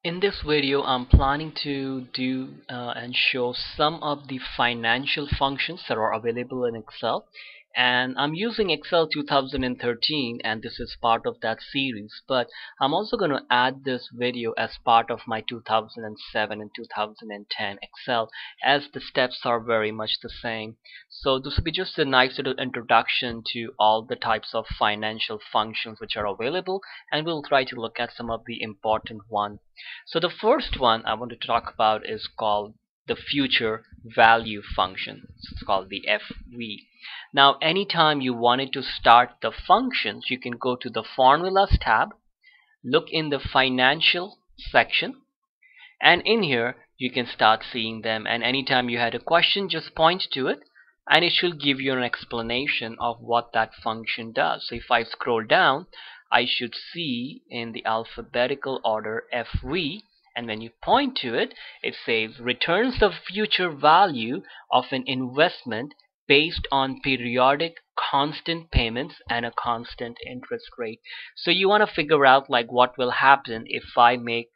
In this video, I'm planning to do and show some of the financial functions that are available in Excel. And I'm using Excel 2013, and this is part of that series. But I'm also going to add this video as part of my 2007 and 2010 Excel, as the steps are very much the same. So this will be just a nice little introduction to all the types of financial functions which are available, and we'll try to look at some of the important ones. So the first one I want to talk about is called the future value function. It's called the FV. Now anytime you wanted to start the functions, you can go to the formulas tab, look in the financial section, and in here you can start seeing them, and anytime you had a question, just point to it and it should give you an explanation of what that function does. So if I scroll down, I should see in the alphabetical order FV, and when you point to it, it says returns the future value of an investment based on periodic constant payments and a constant interest rate. So you want to figure out like what will happen if I make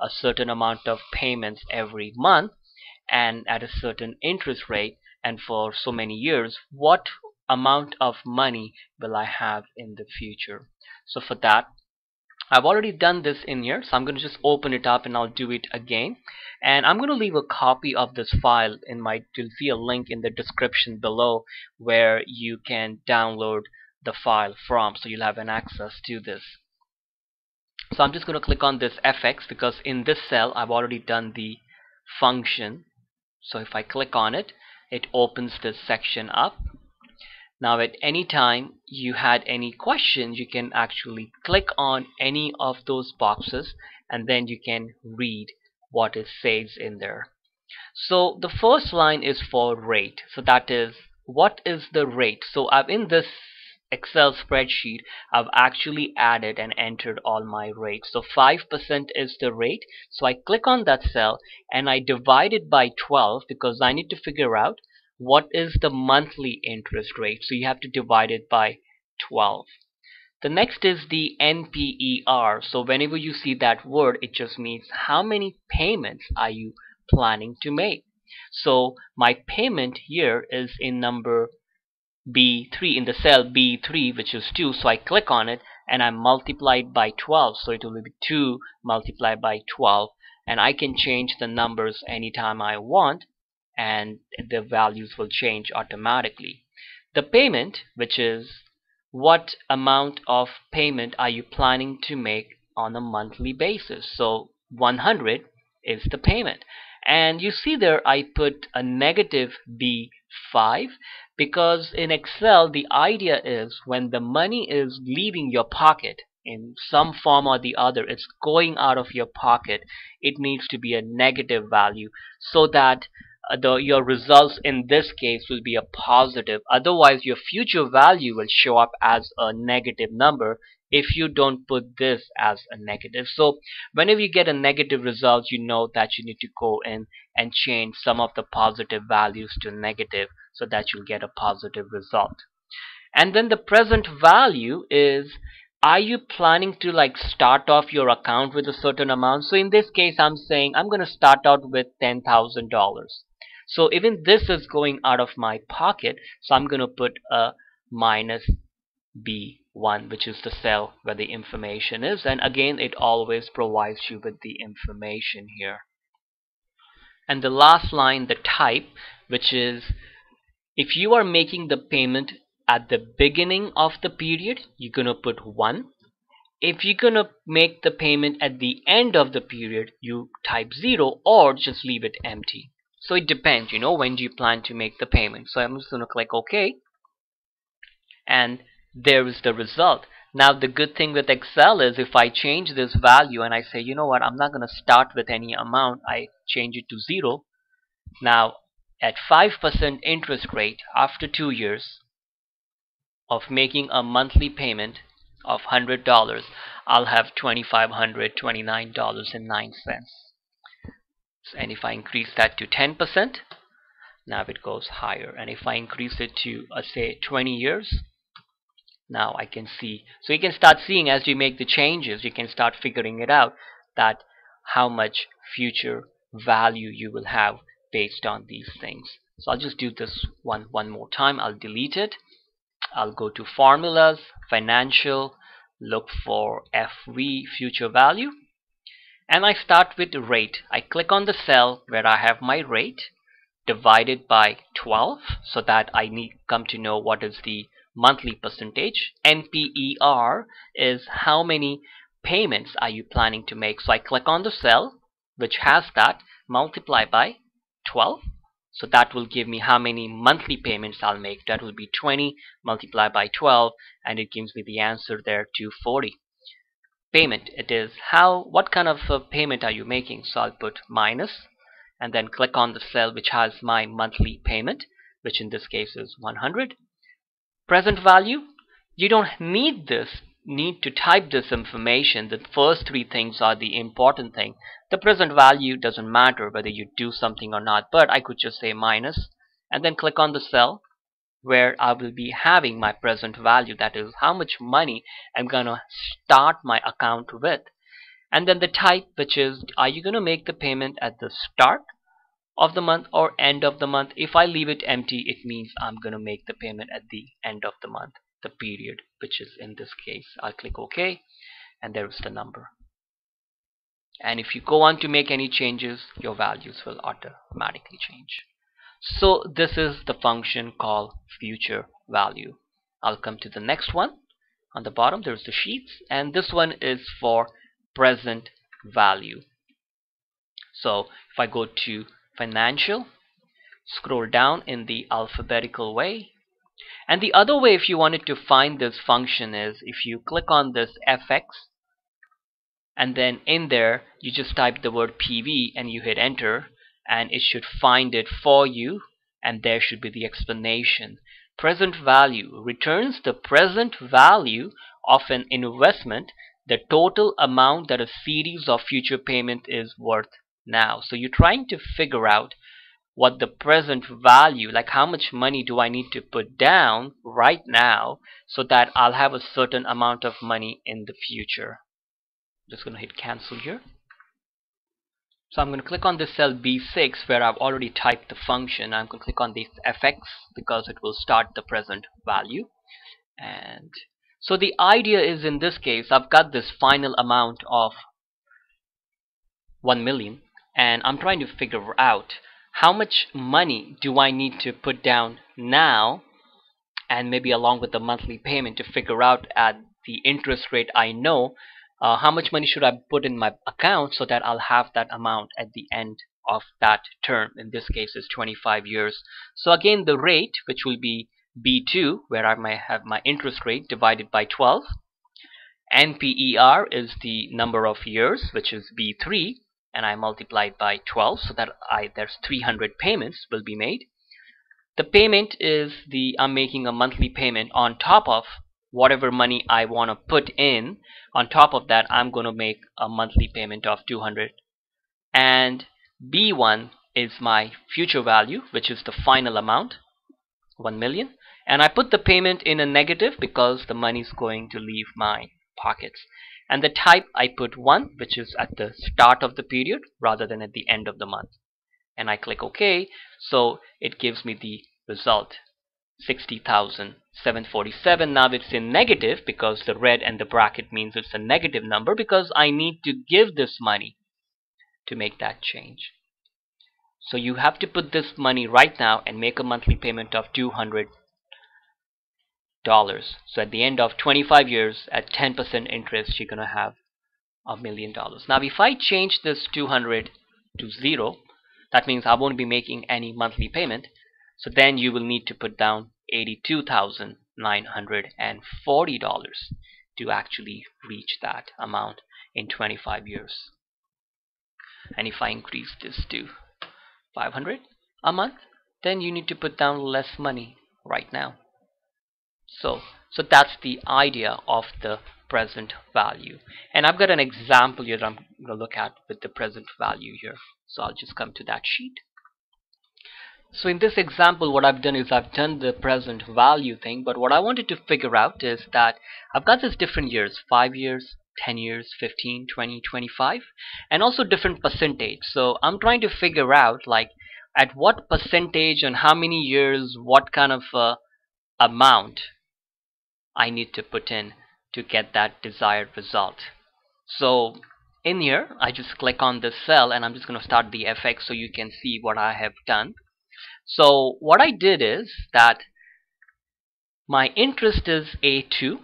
a certain amount of payments every month and at a certain interest rate, and for so many years, what amount of money will I have in the future. So for that, I've already done this in here, so I'm going to just open it up and I'll do it again. And I'm going to leave a copy of this file in my, you'll see a link in the description below where you can download the file from, so you'll have an access to this. So I'm just going to click on this FX because in this cell I've already done the function. So if I click on it, it opens this section up. Now at any time you had any questions, you can actually click on any of those boxes and then you can read what it says in there. So the first line is for rate. So that is, what is the rate? So I've in this Excel spreadsheet, I've actually added and entered all my rates. So 5% is the rate. So I click on that cell and I divide it by 12 because I need to figure out what is the monthly interest rate. So you have to divide it by 12. The next is the NPER. So whenever you see that word, it just means how many payments are you planning to make. So my payment here is in number B3, in the cell B3, which is 2. So I click on it and I multiply it by 12. So it will be 2 multiplied by 12, and I can change the numbers anytime I want and the values will change automatically. The payment, which is what amount of payment are you planning to make on a monthly basis. So 100 is the payment. And you see there I put a negative B5 because in Excel the idea is when the money is leaving your pocket in some form or the other, it's going out of your pocket, it needs to be a negative value so that your results in this case will be a positive. Otherwise your future value will show up as a negative number if you don't put this as a negative. So whenever you get a negative result, you know that you need to go in and change some of the positive values to negative so that you'll get a positive result. And then the present value is, are you planning to like start off your account with a certain amount? So in this case I'm saying I'm going to start out with $10,000. So even this is going out of my pocket, so I'm going to put a minus B1, which is the cell where the information is, and again it always provides you with the information here. And the last line, the type, which is if you are making the payment at the beginning of the period, you're going to put 1. If you're going to make the payment at the end of the period, you type 0 or just leave it empty. So it depends, when do you plan to make the payment. So I'm just going to click OK, and there is the result. Now the good thing with Excel is if I change this value and I say, you know what, I'm not going to start with any amount, I change it to 0. Now at 5% interest rate, after 2 years of making a monthly payment of $100, I'll have $2,529.09. And if I increase that to 10%, now it goes higher. And if I increase it to say 20 years, now I can see. So you can start seeing as you make the changes, you can start figuring it out that how much future value you will have based on these things. So I'll just do this one more time. I'll delete it. I'll go to formulas, financial, look for FV, future value, and I start with rate. I click on the cell where I have my rate divided by 12, so that I need come to know what is the monthly percentage. NPER is how many payments are you planning to make. So I click on the cell which has that, multiply by 12. So that will give me how many monthly payments I'll make. That will be 20 multiplied by 12, and it gives me the answer there, 240. Payment, it is what kind of payment are you making. So I'll put minus and then click on the cell which has my monthly payment, which in this case is 100. Present value, you don't need to type this information. The first three things are the important thing. The present value doesn't matter whether you do something or not, but I could just say minus and then click on the cell where I will be having my present value, that is how much money I'm gonna start my account with. And then the type, which is, are you gonna make the payment at the start of the month or end of the month? If I leave it empty, it means I'm gonna make the payment at the end of the month, the period, which is in this case. I'll click OK, and there is the number. And if you go on to make any changes, your values will automatically change. So this is the function called future value. I'll come to the next one. On the bottom there's the sheets, and this one is for present value. So if I go to financial, scroll down in the alphabetical way, and the other way if you wanted to find this function is if you click on this FX, and then in there you just type the word PV and you hit enter, and it should find it for you, and there should be the explanation. Present value returns the present value of an investment, the total amount that a series of future payment is worth now. So you're trying to figure out what the present value, like how much money do I need to put down right now so that I'll have a certain amount of money in the future. Just going to hit cancel here. So I'm going to click on this cell B6 where I've already typed the function. I'm going to click on this FX because it will start the present value. And so the idea is, in this case, I've got this final amount of 1 million, and I'm trying to figure out how much money do I need to put down now, and maybe along with the monthly payment, to figure out at the interest rate I know how much money should I put in my account so that I'll have that amount at the end of that term. In this case is 25 years. So again, the rate, which will be B2, where I might have my interest rate, divided by 12. NPER is the number of years, which is B3, and I multiplied by 12 so that there's 300 payments will be made. The payment is I'm making a monthly payment on top of whatever money I want to put in. On top of that, I'm going to make a monthly payment of 200. And B1 is my future value, which is the final amount, 1 million. And I put the payment in a negative because the money is going to leave my pockets. And the type, I put 1, which is at the start of the period rather than at the end of the month. And I click OK. So it gives me the result, 60,747. Now it's in negative because the red and the bracket means it's a negative number, because I need to give this money to make that change. So you have to put this money right now and make a monthly payment of $200. So at the end of 25 years at 10% interest, you're gonna have $1 million. Now if I change this 200 to 0, that means I won't be making any monthly payment. So then you will need to put down $82,940 to actually reach that amount in 25 years. And if I increase this to 500 a month, then you need to put down less money right now. So that's the idea of the present value. And I've got an example here that I'm going to look at with the present value here. So I'll just come to that sheet. So in this example, what I've done is I've done the present value thing, but what I wanted to figure out is that I've got these different years, 5 years, 10 years, 15, 20, 25, and also different percentage. So I'm trying to figure out like at what percentage and how many years, what kind of amount I need to put in to get that desired result. So in here I just click on this cell and I'm just going to start the FX so you can see what I have done. So what I did is that my interest is A2.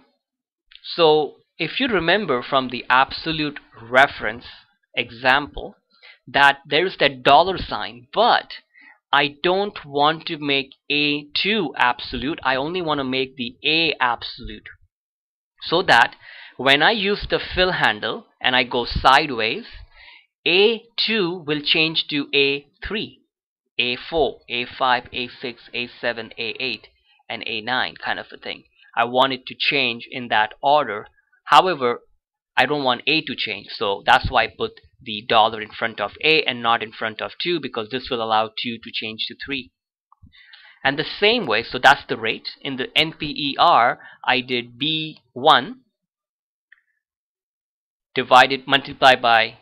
So if you remember from the absolute reference example that there's that dollar sign, but I don't want to make A2 absolute, I only want to make the A absolute, so that when I use the fill handle and I go sideways, A2 will change to A3, A4, A5, A6, A7, A8, and A9 kind of a thing. I want it to change in that order. However, I don't want A to change, so that's why I put the dollar in front of A and not in front of 2, because this will allow 2 to change to 3. And the same way, so that's the rate. In the NPER, I did B1 multiplied by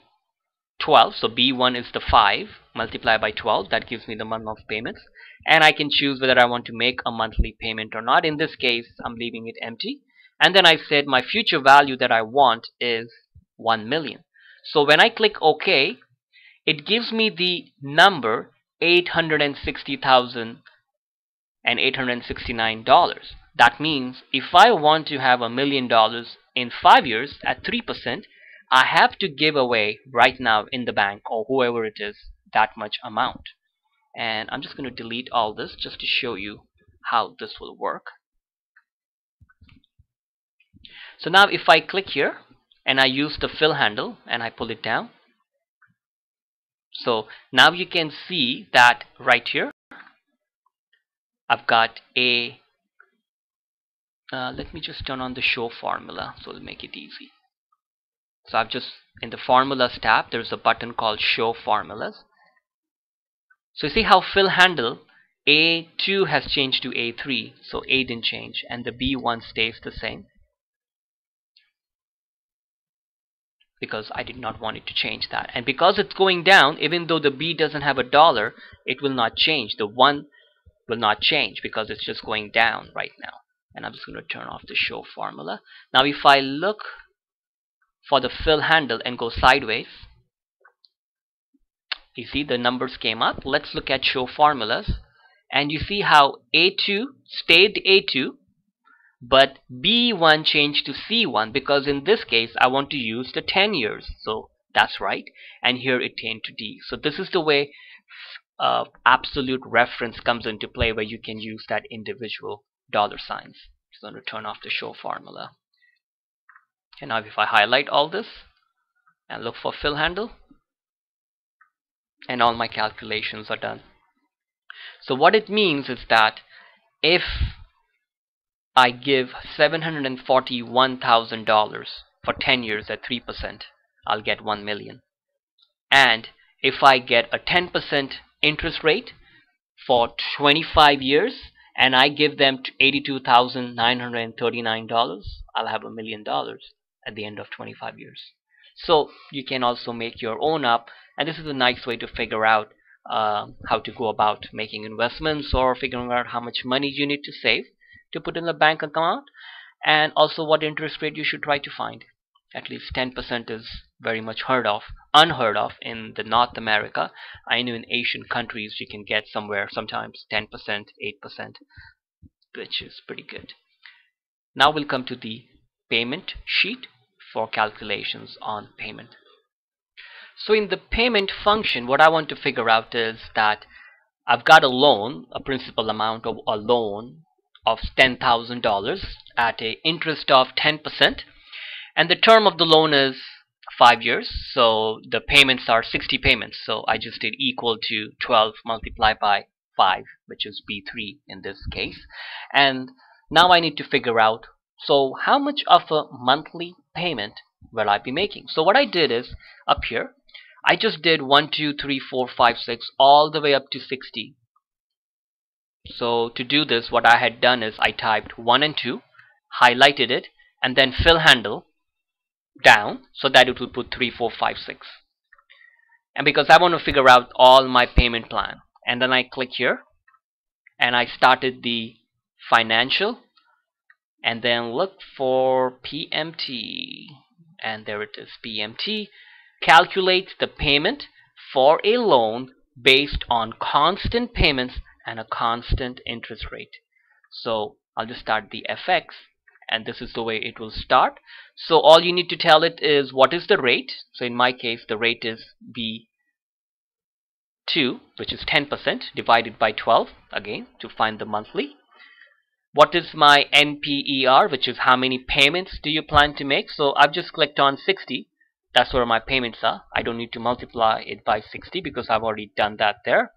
12, so B1 is the 5 multiplied by 12, that gives me the month of payments, and I can choose whether I want to make a monthly payment or not. In this case I'm leaving it empty, and then I said my future value that I want is 1 million. So when I click OK, it gives me the number $860,869. That means if I want to have $1 million in 5 years at 3%, I have to give away right now in the bank or whoever it is that much amount. And I'm just going to delete all this just to show you how this will work. So now if I click here and I use the fill handle and I pull it down, so now you can see that right here I've got a let me just turn on the show formula so it'll make it easy. So I've just, in the formulas tab, there's a button called show formulas. So you see how fill handle A2 has changed to A3, so A didn't change, and the B1 stays the same because I did not want it to change that. And because it's going down, even though the B doesn't have a dollar, it will not change. The 1 will not change because it's just going down right now. And I'm just going to turn off the show formula. Now if I look for the fill handle and go sideways, you see the numbers came up. Let's look at show formulas, and you see how A2 stayed A2 but B1 changed to C1 because in this case I want to use the 10 years, so that's right, and here it changed to D. So this is the way absolute reference comes into play, where you can use that individual dollar signs. Just going to turn off the show formula. And now if I highlight all this and look for fill handle, and all my calculations are done. So what it means is that if I give $741,000 for 10 years at 3%, I'll get 1 million. And if I get a 10% interest rate for 25 years and I give them $82,939, I'll have $1 million at the end of 25 years. So you can also make your own up, and this is a nice way to figure out how to go about making investments or figuring out how much money you need to save to put in a bank account, and also what interest rate you should try to find. At least 10% is very much unheard of in the North America. I know in Asian countries you can get sometimes 10%, 8%, which is pretty good. Now we'll come to the payment sheet for calculations on payment. So in the payment function, what I want to figure out is that I've got a loan, a principal amount of a loan of $10,000 at an interest of 10%, and the term of the loan is 5 years, so the payments are 60 payments, so I just did equal to 12 multiplied by 5, which is B3 in this case. And now I need to figure out, so how much of a monthly payment will I be making? So what I did is, up here I just did 1, 2, 3, 4, 5, 6 all the way up to 60. So to do this, what I had done is I typed 1 and 2, highlighted it, and then fill handle, down so that it will put 3456. And because I want to figure out all my payment plan, and then I click here and I started the financial and then look for PMT, and there it is. PMT calculates the payment for a loan based on constant payments and a constant interest rate. So I'll just start the FX, and this is the way it will start. So all you need to tell it is what is the rate. So in my case the rate is B2, which is 10% divided by 12, again to find the monthly. What is my NPER, which is how many payments do you plan to make. So I've just clicked on 60. That's where my payments are. I don't need to multiply it by 60 because I've already done that there.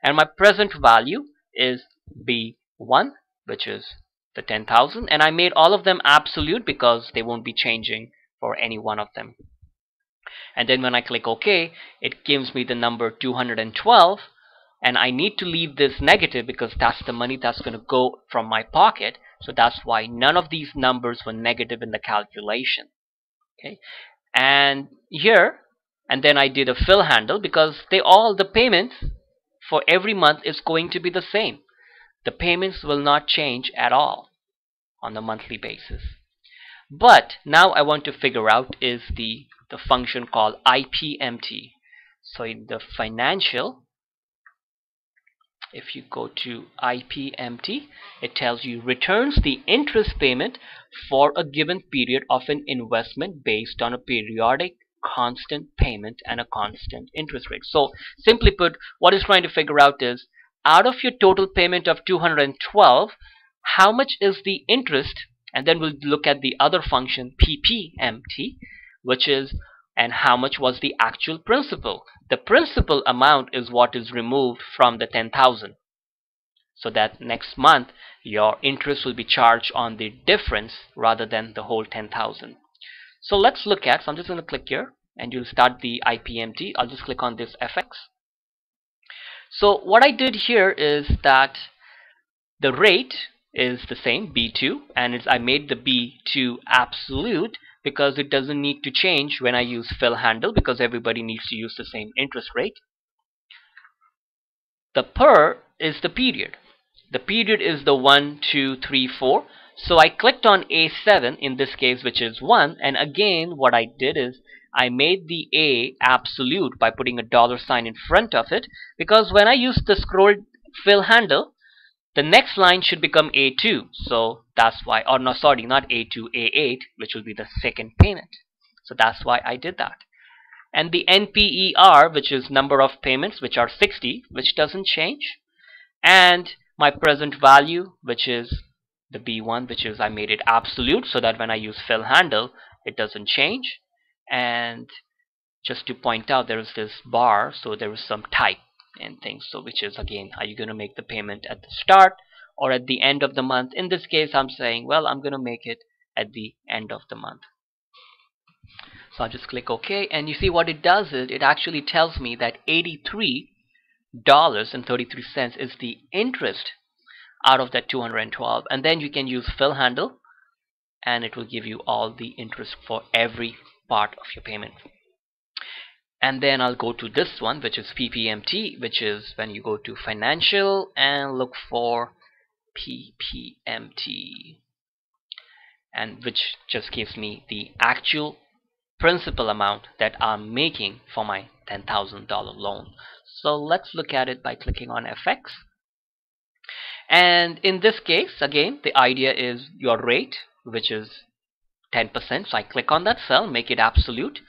And my present value is B1, which is the 10,000, and I made all of them absolute because they won't be changing for any one of them. And then when I click OK, it gives me the number 212, and I need to leave this negative because that's the money that's going to go from my pocket. So that's why none of these numbers were negative in the calculation. Okay, and here, and then I did a fill handle because the payments for every month is going to be the same. The payments will not change at all on the monthly basis. But now I want to figure out is the function called IPMT. So in the financial, if you go to IPMT, it tells you returns the interest payment for a given period of an investment based on a periodic constant payment and a constant interest rate. So simply put, what it's trying to figure out is out of your total payment of 212, how much is the interest, and then we'll look at the other function PPMT, which is and how much was the actual principal. The principal amount is what is removed from the 10,000, so that next month your interest will be charged on the difference rather than the whole 10,000. So let's look at, so I'm just going to click here and you'll start the IPMT. I'll just click on this FX. So what I did here is that the rate is the same, B2, and I made the B2 absolute because it doesn't need to change when I use fill handle because everybody needs to use the same interest rate. The PER is the period. The period is the 1, 2, 3, 4. So I clicked on A7 in this case, which is 1, and again what I did is I made the A absolute by putting a $sign in front of it, because when I use the scroll fill handle, the next line should become A2. So that's why, or no, sorry, not A2, A8, which will be the second payment. So that's why I did that. And the NPER, which is number of payments, which are 60, which doesn't change. And my present value, which is the B1, which is I made it absolute so that when I use fill handle, it doesn't change. And just to point out, there is this bar, so there is some type and things, so which is again, are you going to make the payment at the start or at the end of the month? In this case I'm saying, well, I'm going to make it at the end of the month. So I'll just click OK, and you see what it does is it actually tells me that $83.33 is the interest out of that 212, and then you can use fill handle and it will give you all the interest for every part of your payment. And then I'll go to this one, which is PPMT, which is when you go to financial and look for PPMT, and which just gives me the actual principal amount that I'm making for my $10,000 loan. So let's look at it by clicking on FX. And in this case, again, the idea is your rate, which is 10%. So I click on that cell, make it absolute.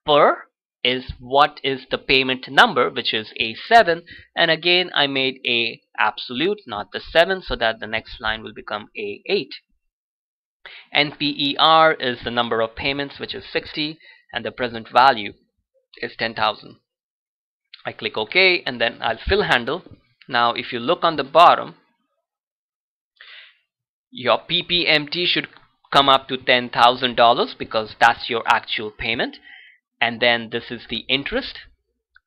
PER is what is the payment number, which is A7, and again I made A absolute, not the 7, so that the next line will become A8. NPER is the number of payments, which is 60, and the present value is 10,000. I click OK, and then I'll fill handle. Now if you look on the bottom, your PPMT should come up to $10,000 because that's your actual payment. And then this is the interest,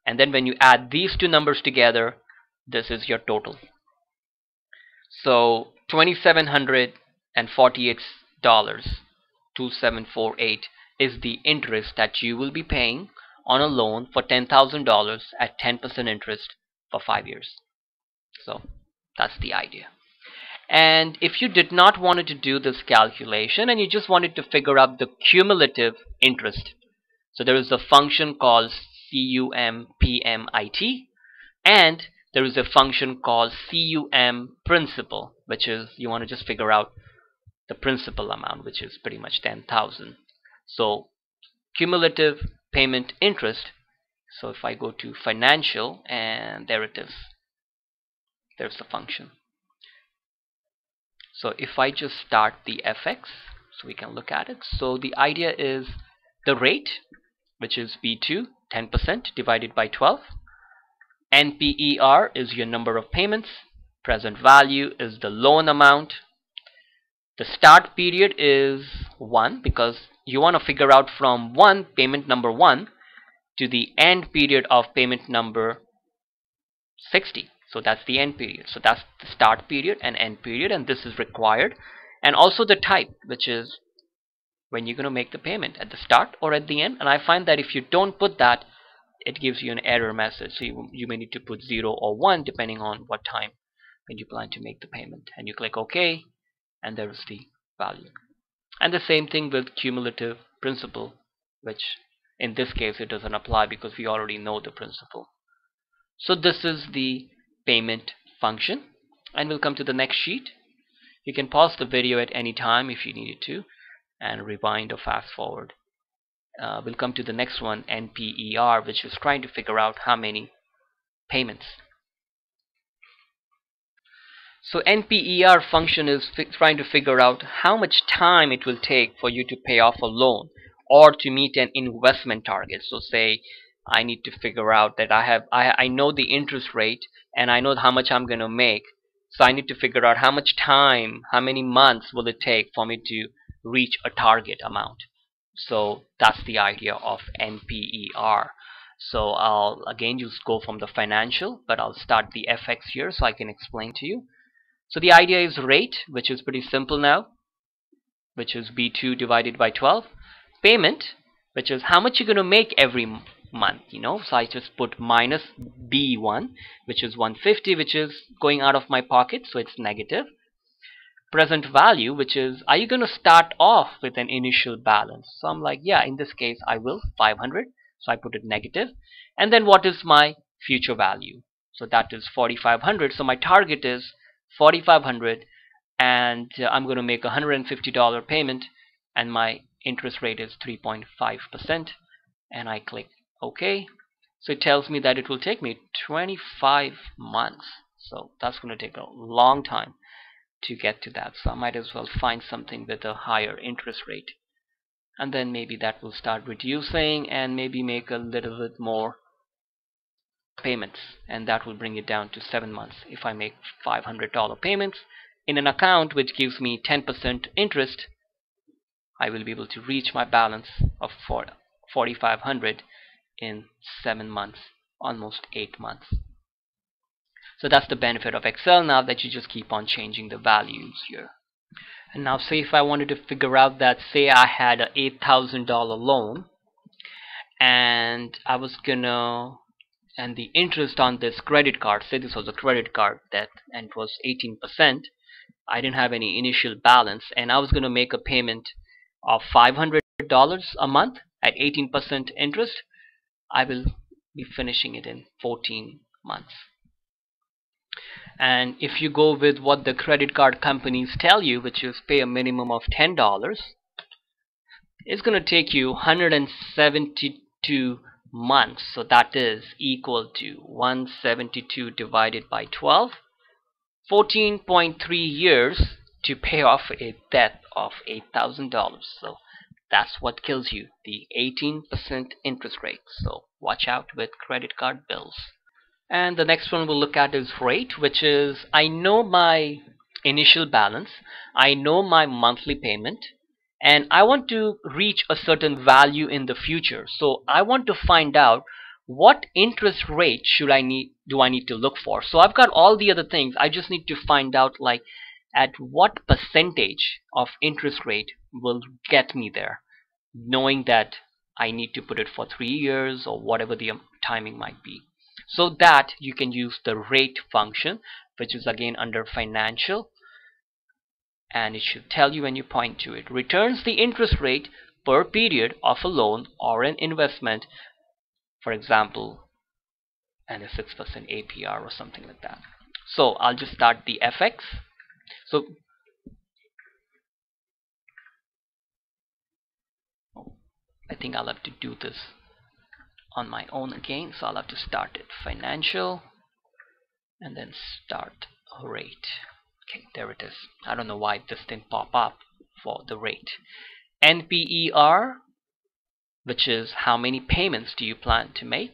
and then when you add these two numbers together, this is your total. So $2,748, 2748 is the interest that you will be paying on a loan for $10,000 at 10% interest for 5 years. So that's the idea. And if you did not want to do this calculation and you just wanted to figure out the cumulative interest, so there is a function called CUMPMIT, and there is a function called CUM principal, which is you want to just figure out the principal amount, which is pretty much 10,000. So cumulative payment interest. So if I go to financial, and there it is, there's the function. So if I just start the FX, so we can look at it. So the idea is the rate, which is B2, 10% divided by 12. NPER is your number of payments. Present value is the loan amount. The start period is 1 because you want to figure out from payment number 1 to the end period of payment number 60. So that's the end period. So that's the start period and end period, and this is required. And also the type, which is when you're going to make the payment, at the start or at the end. And I find that if you don't put that, it gives you an error message. So you may need to put 0 or 1 depending on what time when you plan to make the payment. And you click OK, and there is the value. And the same thing with cumulative principal, which in this case it doesn't apply because we already know the principal. So this is the payment function, and we'll come to the next sheet. You can pause the video at any time if you needed to and rewind or fast forward. We'll come to the next one, NPER, which is trying to figure out how many payments. So NPER function is trying to figure out how much time it will take for you to pay off a loan or to meet an investment target. So say I need to figure out that I know the interest rate and I know how much I'm going to make. So I need to figure out how much time, how many months will it take for me to reach a target amount. So that's the idea of NPER. So I'll again just go from the financial, but I'll start the FX here so I can explain to you. So the idea is rate, which is pretty simple now, which is B2 divided by 12. Payment, which is how much you're going to make every month, so I just put minus B1, which is 150, which is going out of my pocket, so it's negative. Present value, which is are you going to start off with an initial balance? So I'm like, yeah, in this case I will, 500, so I put it negative. And then what is my future value? So that is 4,500. So my target is 4,500, and I'm going to make a $150 payment, and my interest rate is 3.5%, and I click OK. So it tells me that it will take me 25 months. So that's going to take a long time to get to that. So I might as well find something with a higher interest rate, and then maybe that will start reducing and maybe make a little bit more payments, and that will bring it down to 7 months. If I make $500 payments in an account which gives me 10% interest, I will be able to reach my balance of 4,500 in 7 months, almost 8 months. So that's the benefit of Excel now, that you just keep on changing the values here. And now say if I wanted to figure out that, say I had a $8,000 loan, and I was gonna, and the interest on this credit card, say this was a credit card debt and it was 18%, I didn't have any initial balance, and I was gonna make a payment of $500 a month at 18% interest, I will be finishing it in 14 months. And if you go with what the credit card companies tell you, which is pay a minimum of $10, it's going to take you 172 months. So that is equal to 172 divided by 12, 14.3 years to pay off a debt of $8,000. So that's what kills you, the 18% interest rate. So watch out with credit card bills. And the next one we'll look at is rate, which is I know my initial balance, I know my monthly payment, and I want to reach a certain value in the future. So I want to find out what interest rate do I need to look for. So I've got all the other things. I just need to find out like at what percentage of interest rate will get me there. knowing that I need to put it for 3 years or whatever the timing might be. So that you can use the rate function, which is again under financial, and it should tell you when you point to it. Returns the interest rate per period of a loan or an investment, for example, and a 6% APR or something like that. So I'll just start the FX. So I think I'll have to do this on my own again, so I'll have to start it financial and then start a rate. Okay, there it is. I don't know why this didn't pop up for the rate. NPER, which is how many payments do you plan to make,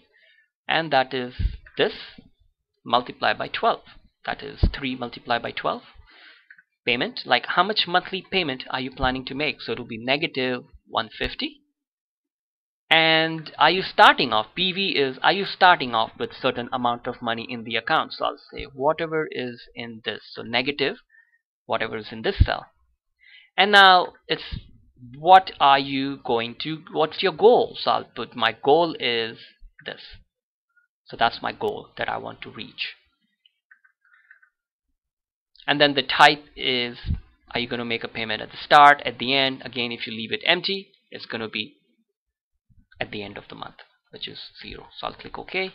and that is this multiplied by 12. That is 3 multiplied by 12. Payment, like how much monthly payment are you planning to make? So it will be negative 150. And are you starting off, PV is, are you starting off with certain amount of money in the account? So I'll say whatever is in this, so negative whatever is in this cell. And now it's what are you going to, what's your goal? So I'll put my goal is this. So that's my goal that I want to reach. And then the type is, are you going to make a payment at the start, at the end? Again, if you leave it empty, it's going to be at the end of the month, which is 0. So I'll click OK.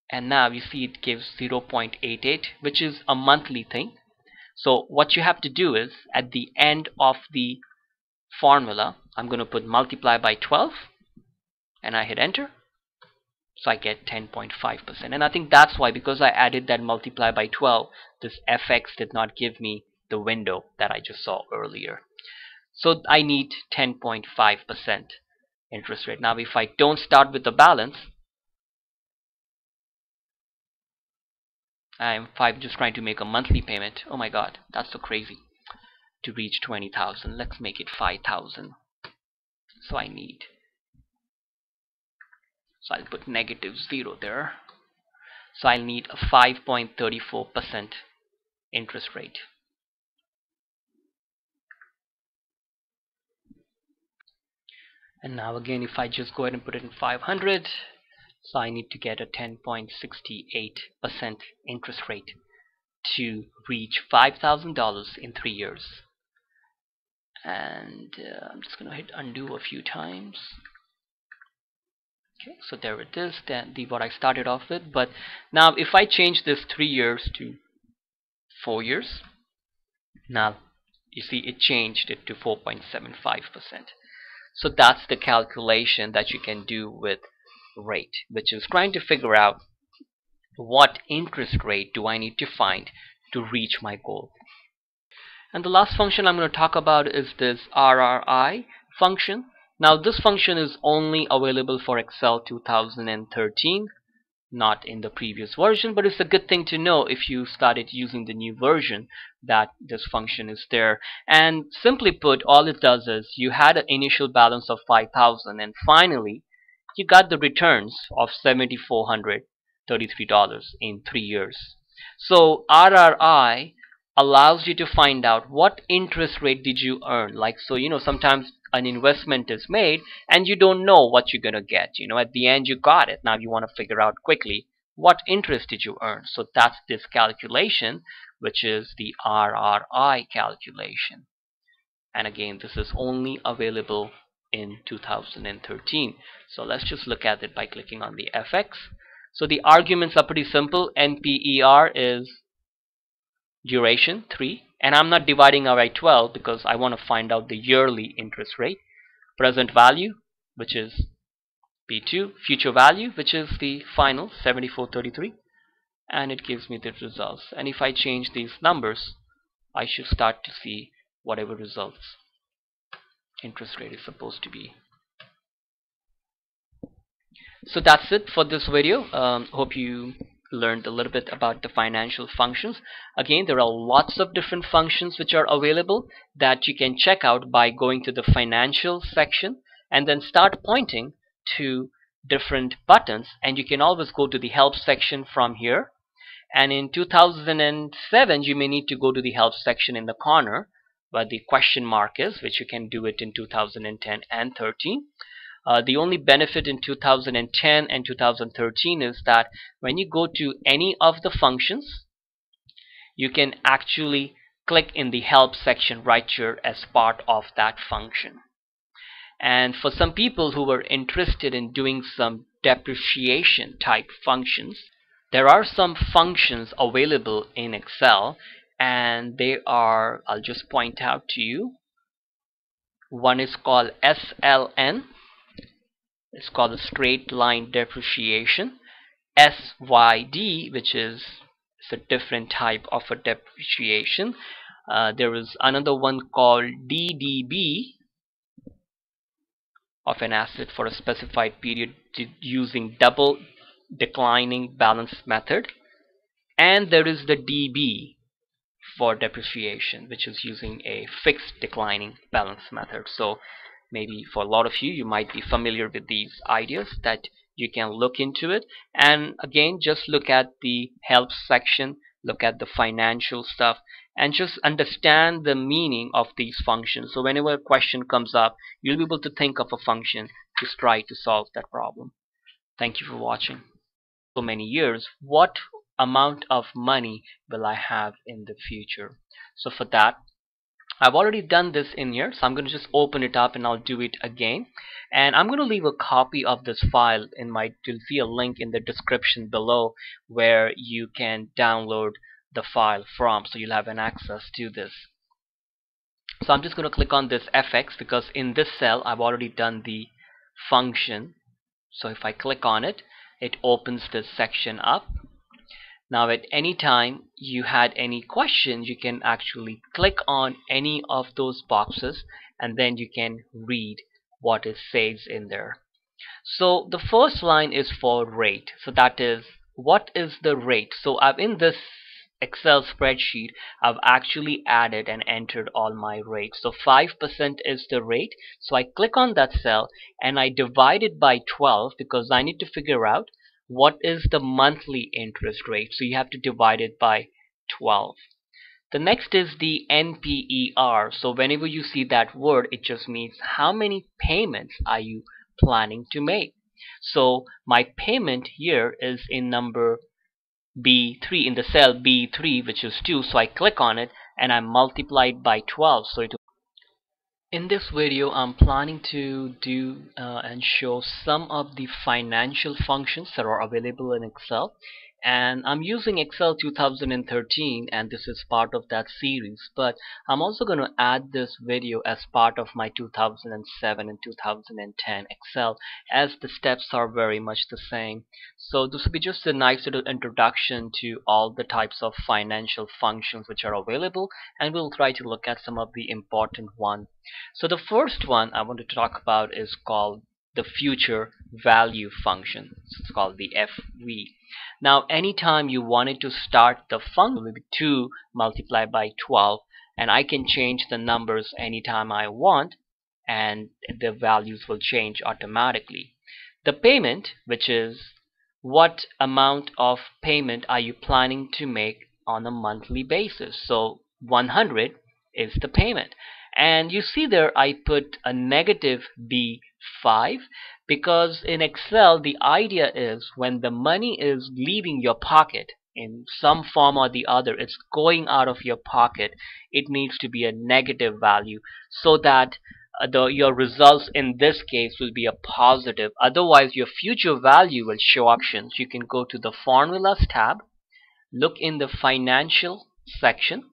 And now you see it gives 0.88, which is a monthly thing. So what you have to do is, at the end of the formula, I'm going to put multiply by 12, and I hit enter. So I get 10.5%. And I think that's why, because I added that multiply by 12, this FX did not give me the window that I just saw earlier. So I need 10.5% interest rate. Now if I don't start with the balance, I'm just trying to make a monthly payment. Oh my god, that's so crazy. To reach 20,000, let's make it 5,000. So I need, so I'll put negative 0 there. So I'll need a 5.34% interest rate. And now again, if I just go ahead and put it in 500, so I need to get a 10.68% interest rate to reach $5,000 in 3 years. And I'm just going to hit undo a few times. Okay, so there it is, what I started off with. But now if I change this 3 years to 4 years, now you see it changed it to 4.75%. So that's the calculation that you can do with rate, which is trying to figure out what interest rate do I need to find to reach my goal. And the last function I'm going to talk about is this RRI function. Now this function is only available for Excel 2013, not in the previous version, but it's a good thing to know if you started using the new version that this function is there. And simply put, all it does is you had an initial balance of 5,000 and finally you got the returns of $7,433 in 3 years. So RRI allows you to find out what interest rate did you earn. Like, so sometimes an investment is made and you don't know what you're gonna get. At the end you got it. Now you want to figure out quickly what interest did you earn. So that's this calculation, which is the RRI calculation. And again, this is only available in 2013. So let's just look at it by clicking on the FX. So the arguments are pretty simple. NPER is duration 3, and I'm not dividing by 12 because I want to find out the yearly interest rate. Present value, which is P2, future value, which is the final 7433, and it gives me the results. And if I change these numbers, I should start to see whatever results interest rate is supposed to be. So that's it for this video. Hope you learned a little bit about the financial functions. Again, there are lots of different functions which are available that you can check out by going to the financial section and then start pointing to different buttons, and you can always go to the help section from here. And in 2007 you may need to go to the help section in the corner, what the question mark is, which you can do it in 2010 and 13. The only benefit in 2010 and 2013 is that when you go to any of the functions, you can actually click in the help section right here as part of that function. And for some people who were interested in doing some depreciation type functions, there are some functions available in Excel, and they are, I'll just point out to you. One is called SLN. It's called a straight line depreciation. SYD, which is a different type of a depreciation. There is another one called DDB, of an asset for a specified period using double declining balance method. And there is the DB for depreciation, which is using a fixed declining balance method. So maybe for a lot of you, you might be familiar with these ideas, that you can look into it. And again, just look at the help section, look at the financial stuff, and just understand the meaning of these functions. So whenever a question comes up, you'll be able to think of a function, just try to solve that problem. Thank you for watching. So many years, what amount of money will I have in the future? So for that, I've already done this in here, so I'm going to just open it up and I'll do it again. And I'm going to leave a copy of this file in my, you'll see a link in the description below where you can download the file from, so you'll have an access to this. So I'm just going to click on this FX because in this cell I've already done the function. So if I click on it, it opens this section up. Now at any time you had any questions, you can actually click on any of those boxes and then you can read what it says in there. So the first line is for rate. So that is, what is the rate? So I've in this Excel spreadsheet, I've actually added and entered all my rates. So 5% is the rate. So I click on that cell and I divide it by 12 because I need to figure out what is the monthly interest rate. So you have to divide it by 12. The next is the NPER. So whenever you see that word, it just means how many payments are you planning to make. So my payment here is in number B3, in the cell B3, which is 2. So I click on it and I multiply it by 12. So it will. In this video, I'm planning to do and show some of the financial functions that are available in Excel. And I'm using Excel 2013, and this is part of that series. But I'm also going to add this video as part of my 2007 and 2010 Excel, as the steps are very much the same. So this will be just a nice little introduction to all the types of financial functions which are available, and we'll try to look at some of the important ones. So the first one I want to talk about is called the future value function. It's called the FV. Now anytime you wanted to start the function, it will be 2 multiplied by 12, and I can change the numbers anytime I want and the values will change automatically. The payment, which is what amount of payment are you planning to make on a monthly basis. So 100 is the payment. And you see there I put a negative B5 because in Excel the idea is when the money is leaving your pocket in some form or the other, it's going out of your pocket, it needs to be a negative value so that your results in this case will be a positive. Otherwise your future value will show options. You can go to the formulas tab, look in the financial section,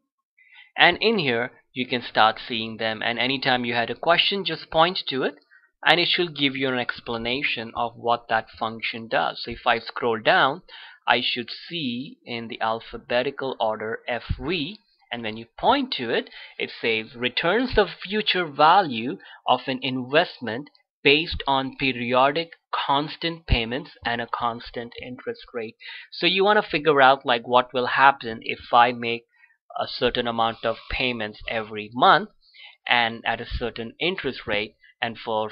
and in here you can start seeing them, and anytime you had a question, just point to it and it should give you an explanation of what that function does. So if I scroll down, I should see in the alphabetical order FV, and when you point to it, it says returns the future value of an investment based on periodic constant payments and a constant interest rate. So you want to figure out like what will happen if I make a certain amount of payments every month and at a certain interest rate, and for